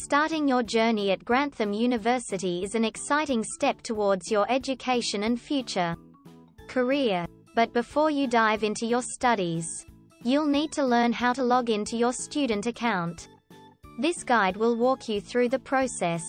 Starting your journey at Grantham University is an exciting step towards your education and future career. But before you dive into your studies, you'll need to learn how to log into your student account. This guide will walk you through the process.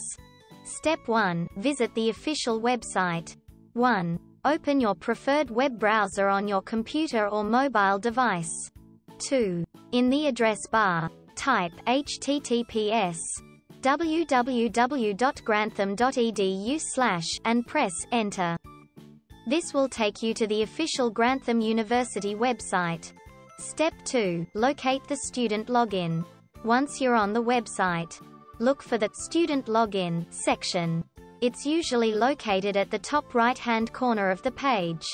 Step 1. Visit the official website. 1. Open your preferred web browser on your computer or mobile device. 2. In the address bar, type https://www.grantham.edu/ and press Enter. This will take you to the official Grantham University website. Step 2. Locate the student login. Once you're on the website, look for the Student Login section. It's usually located at the top right-hand corner of the page.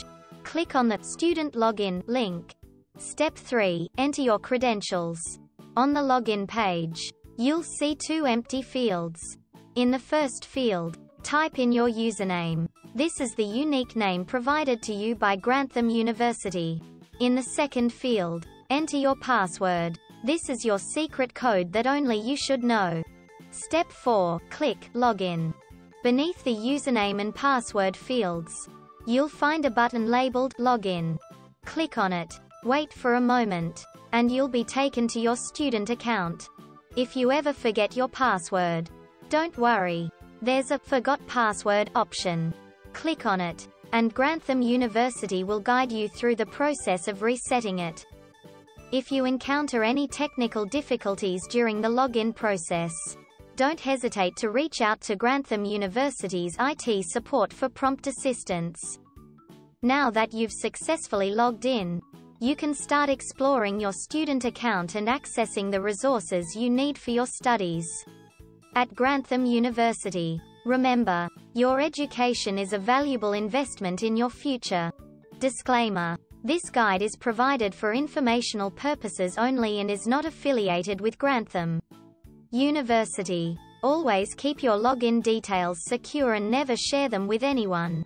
Click on the Student Login link. Step 3. Enter your credentials. On the login page, you'll see 2 empty fields. In the first field, type in your username. This is the unique name provided to you by Grantham University. In the second field, enter your password. This is your secret code that only you should know. Step 4. Click Login. Beneath the username and password fields, you'll find a button labeled Login. Click on it. Wait for a moment, and you'll be taken to your student account. If you ever forget your password, don't worry. There's a Forgot Password option. Click on it, and Grantham University will guide you through the process of resetting it. If you encounter any technical difficulties during the login process, don't hesitate to reach out to Grantham University's IT support for prompt assistance. Now that you've successfully logged in, you can start exploring your student account and accessing the resources you need for your studies. At Grantham University, remember, your education is a valuable investment in your future. Disclaimer: this guide is provided for informational purposes only and is not affiliated with Grantham University. Always keep your login details secure and never share them with anyone.